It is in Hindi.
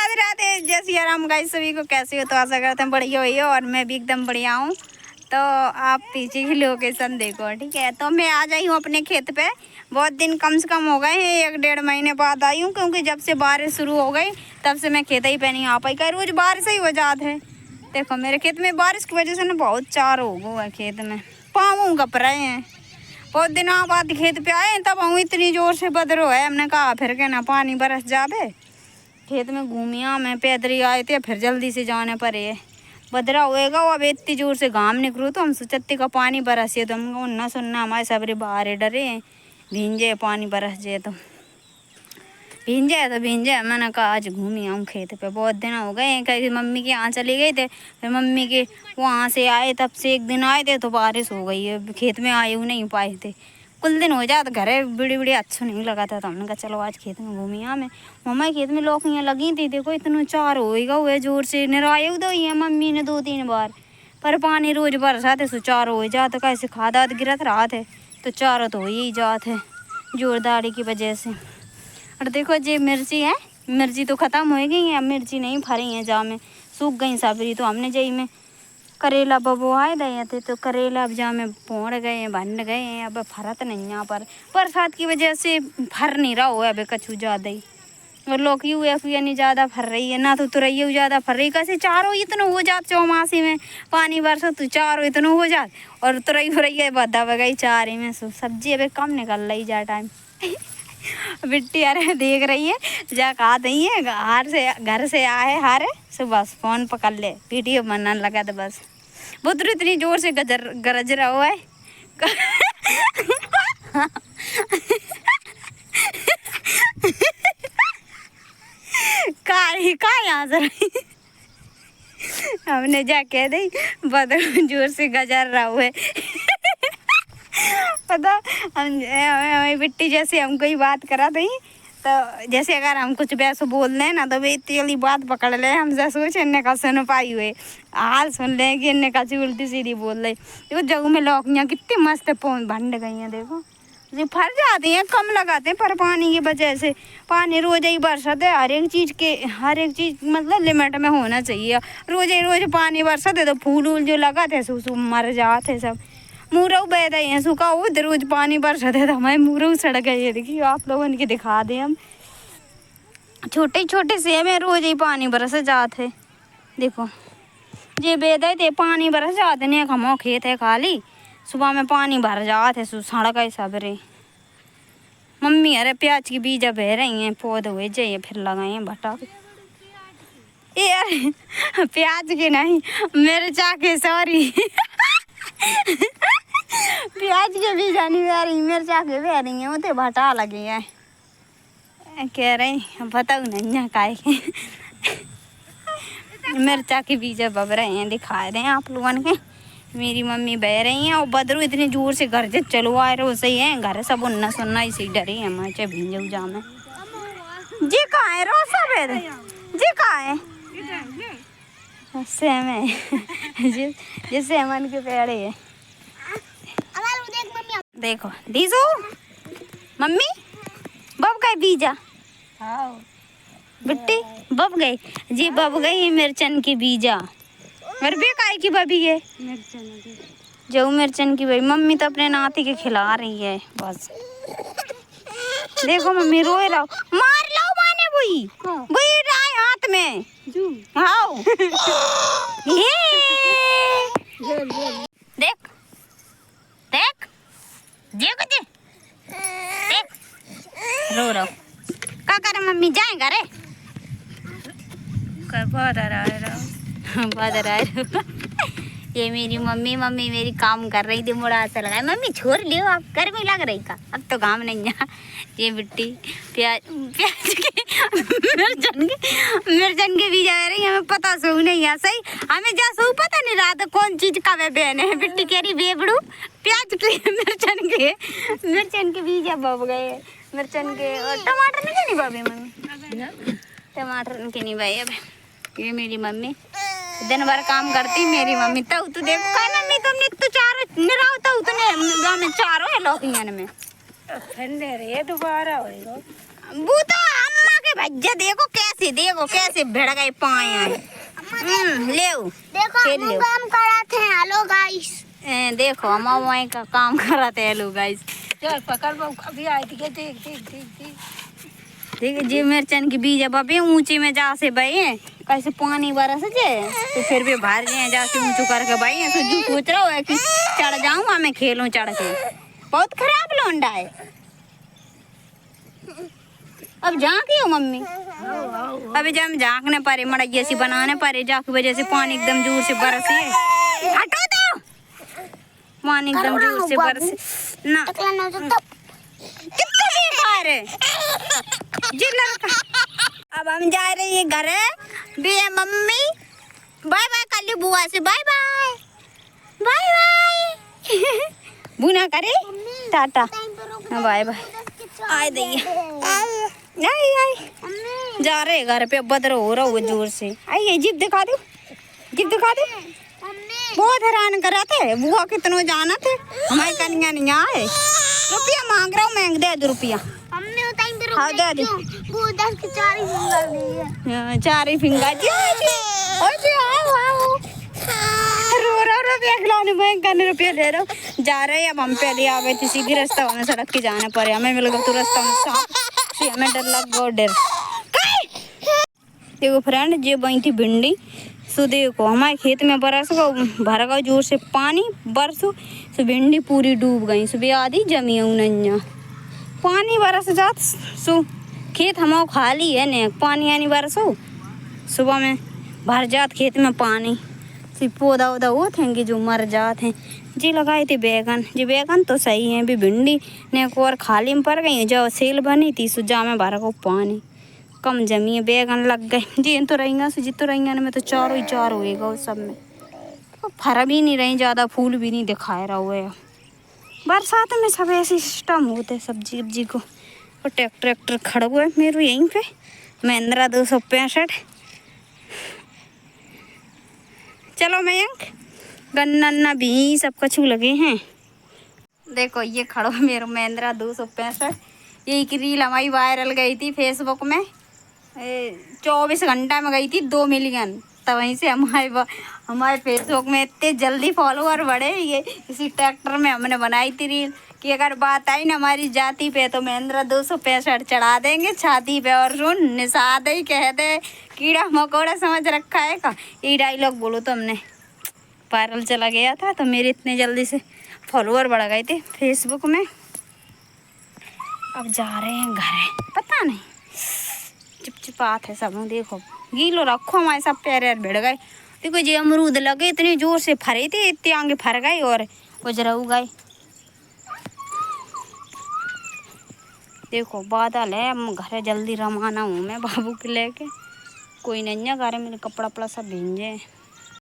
राधे राधे, जय सिया राम गाइस। सभी को कैसे हो? तो आशा करते हैं बढ़िया हुई हो और मैं भी एकदम बढ़िया हूँ। तो आप पीछे की लोकेशन देखो, ठीक है। तो मैं आ जाई हूँ अपने खेत पे। बहुत दिन कम से कम हो गए हैं, 1-1.5 महीने बाद आई हूँ, क्योंकि जब से बारिश शुरू हो गई तब से मैं खेत ही पे नहीं आ पाई। कई रोज बारिश ही हो जात है। देखो मेरे खेत में बारिश की वजह से ना बहुत चार हो गया है खेत में, पाँव गप रहे हैं। बहुत दिनों बाद खेत पे आए तब हम इतनी जोर से बदरो है, हमने कहा फिर के ना पानी बरस जावे। खेत में घूमिया मैं पैदल आए थे, फिर जल्दी से जाने पड़े। बदरा होएगा अब इतनी जोर से घाम निकलू तो हम सोचते का पानी बरसे तो हम ना सुनना, हमारे सबरे बाहर डरे भींजे पानी बरस जाए तो भींजे। मैंने कहा आज घूमी आऊँ खेत पे, बहुत दिन हो गए। कहीं मम्मी के यहाँ चले गए थे, फिर मम्मी के वहाँ से आए, तब से एक दिन आए थे तो बारिश हो गई है, खेत में आए नहीं पाए थे। कुल दिन हो जाते घरे बड़ी अच्छा नहीं लगा था, तो हमने कहा चलो आज खेत में घूमी आ। मैं मम्मा खेत में लौकियाँ लगी थी, देखो इतना चार होएगा हुआ जोर से निराए दो ही है मम्मी ने 2-3 बार, पर पानी रोज बरसाते सो चार हो जाते। कैसे खाद गिरत रहा थे तो चारों तो हो ही जाते जोरदारी की वजह से। और देखो ये मिर्ची है, मिर्ची तो ख़त्म हो गई है, अब मिर्ची नहीं फरी है, जा में सूख गई सबरी। तो हमने जई में करेला बबोआए दे थे, तो करेला अब जा में पोड़ गए हैं, बन गए हैं, अब फरत नहीं यहाँ पर बरसात की वजह से फर नहीं रहा हुआ है कछु ज़्यादा ही। और लौकी हुआ नहीं ज़्यादा फर रही है ना, तो तुरई ज़्यादा फर रही। कैसे चारों इतना हो जात चौमासी में पानी बरसा तो चारों इतना हो जात, और तुरई फुरई बदा गई चारे में सब्जी अब कम निकल रही जा टाइम। बिट्टी अरे देख रही है जा कहा नहीं है, घर से आए हारे सो बस फोन पकड़ ले वीडियो बनाने लगा था बस। बुद्र इतनी जोर से गरज रहा हुआ है। का यहाँ से हमने जा कह दी बदल जोर से गजर रहा हुआ है। पता हमें बिट्टी जैसे हम कोई बात करा थी, तो जैसे अगर हम कुछ वैसे बोल रहे हैं ना तो वे इतनी वाली बात पकड़ ले, हमसे सोच इन्ने का सुन पाई हुए हाल सुन ले कि इन्ने का उल्टी सीधी बोल रही। देखो जगह में लौकियाँ कितनी मस्त भंड गई हैं, देखो ये फर जाती हैं, कम लगाते हैं, पर पानी की वजह से पानी रोज ही बरसात है। हर एक चीज़ मतलब लिमिट में होना चाहिए। रोज पानी बरसात है तो फूल वूल जो लगाते सो मर जाते सब। मुरऊ बह रहे हैं सूखा वो रोज पानी बरसात है तो हमारे मुरऊ सड़ गए हैं। देखिए आप लोगों ने दिखा दें, हम छोटे छोटे सेब में रोज ही पानी बरस जाते। देखो ये बेदे थे पानी बरस जाते नहीं, हम खेत है खाली, सुबह में पानी भर जाते सड़ गए सबरे। मम्मी अरे प्याज की बीजा बह रही हैं, पौधे हुए जाइए फिर लगाए हैं भटा। ये प्याज के नहीं मिर्चा के, सॉरी प्याज के बीज नहीं बह रही, मिर्चा के बह रही हैं, वो तो भटा लगे हैं कह रहे बताऊ नहीं है काय मिर्चा के बीज बब रहे हैं, दिखा रहे हैं आप लोगों के। मेरी मम्मी बह रही हैं और बदरू इतनी जोर से घर से चलो आए रहे सही है, घर सब उन्ना सुनना इसी डरे हैं मैं चाहे भींजू जा में। जी कहाँ है रो सब जी कहाँ है जिससे मन के पेड़े है। देखो दीजो मम्मी बब गए बीजा, बिट्टी बब गई जी, बब गई मिर्चन की बीजा। और बेकाई की बबी है जो मिर्चन की भाई, मम्मी तो अपने नाती के खिला रही है बस। देखो मम्मी रोए रहो, मार लो माने बुई बुई राय हाथ में हाओ। देख देख देखो देख रो रहो का करे मम्मी जाएगा रे बादर आए। ये मेरी मम्मी मेरी काम कर रही थी, मुड़ा ऐसा लगा मम्मी छोड़ लियो आप, गर्मी लग रही का अब तो काम नहीं है। ये बिट्टी प्याज के मिर्चन के बीज आ रही हमें पता सो नहीं है सही, हमें जा सो पता नहीं रहा था कौन चीज का वे बहन है। बिट्टी कह रही बेबड़ू प्याज के मिर्चन के बीज बब गए, मिर्चन के और टमाटर नहीं बबे मम्मी, टमाटर के नहीं भाई। अब ये मेरी मम्मी दिन भर काम करती मेरी मम्मी। तो देखो काय मम्मी तुमने तो चारों निराव तो उतने गांव में चारों है लौकियां में ठंडे रे दोबारा होएगा वो तो अम्मा के भज्जा देखो कैसे भिड़ गए पाए। ले देखो काम कराते हैं। हेलो गाइस, देखो हम वहीं का काम कराते हैं। हेलो गाइस, चल पकड़ अभी आई थी। देख जी मिर्चन की बीज अब अभी ऊंची में जा से भाई कैसे पानी बरस जाए तो फिर भी बाहर जाए जा से ऊंचू करके भाई तो जो सोच रहा है कि चढ़ जाऊंगा मैं खेलूं चढ़ के। बहुत खराब लौंडा है। अब झांकी हो मम्मी। अभी जब हम झांकने पड़े मड़ैया सी बनाने पड़े जाके वजह से पानी एकदम जोर से बरसे। हटो तो पानी एकदम जोर से बरसे ना। कितना बेकार है जी लड़का। अब हम जा रहे हैं घर बे मम्मी। बाय बाय कर ली बुआ से। Bye bye bye bye. बुना करे टाटा बाय बाय। आए दैया आई जा रहे घर पे बदर हो रहा हुआ जोर से। आइए जिप दिखा दो बहुत हैरान करा थे। बुआ कितनों जाना थे हमारे कन्या नहीं आए। रुपया मांग रहा हूँ मैं दे दो रुपया। हाँ दे दो। वो 10 की 4 ही फिंगर दी है। 4 ही फिंगर जी रो खिलाने में करने रुपया ले रहा हूँ। जा रहे अब हम पहले आ गए थे सीधी रास्ता हमें सड़क के जाना पड़े। हमें मिल गया तो रास्ता में हमें डर लग गया डर। देखो फ्रेंड ये बनी थी भिंडी। सो देखो हमारे खेत में बरस गो भर गया जोर से पानी बरसो सो भिंडी पूरी डूब गई। सुबह आधी जमी नैया पानी बरस जात सो खेत हमारा खाली है ने पानी आनी बरसो सुबह में भर जात खेत में पानी से पौधा वौधा होते हैं जो मर जाते हैं। जी लगाए थे बैगन जी बैगन तो सही है। भी भिंडी ने एक और खाली में पड़ गई जो सेल बनी थी सो जा में भर को पानी कम जमी है बैगन लग गए जी। तो रहेंगे सो जितो रहेंगे में तो 4 ही 4 होएगा उस सब में तो फर भी नहीं रही ज़्यादा फूल भी नहीं दिखाए रहा हुआ है। बरसात में सब ऐसे सिस्टम होते सब्जी उब्जी को। और ट्रैक्टर खड़ा हुआ है मेरे यहीं पे महिंद्रा 265। चलो मयंक गन्ना भी सब कछु लगे हैं। देखो ये खड़ो मेरा महिंद्रा 265। यही की रील हमारी वायरल गई थी फेसबुक में 24 घंटा में गई थी 2 मिलियन। तब वहीं से हमारे फेसबुक में इतने जल्दी फॉलोअर बढ़े। ये इसी ट्रैक्टर में हमने बनाई थी रील कि अगर बात आई ना हमारी जाति पे तो महिंद्रा 265 चढ़ा देंगे छाती पे और सुन निषाद ही कह दे कीड़ा मकोड़ा समझ रखा है का। ये डायलॉग बोलो तो हमने वायरल चला गया था तो मेरे इतने जल्दी से फॉलोअर बढ़ गए थे फेसबुक में। अब जा रहे हैं घर पता नहीं चिपचिपात है सब। देखो गीलो रखो हमारे सब पैर भिड़ गए। देखो जी अमरूद लगे इतने जोर से फरे थे इतने आगे फर गए और उजराऊ गए। देखो बादल है हम घर जल्दी रवाना हूँ मैं बाबू के लेके। कोई नहीं है घर में कपड़ा वपड़ा सब भींजे।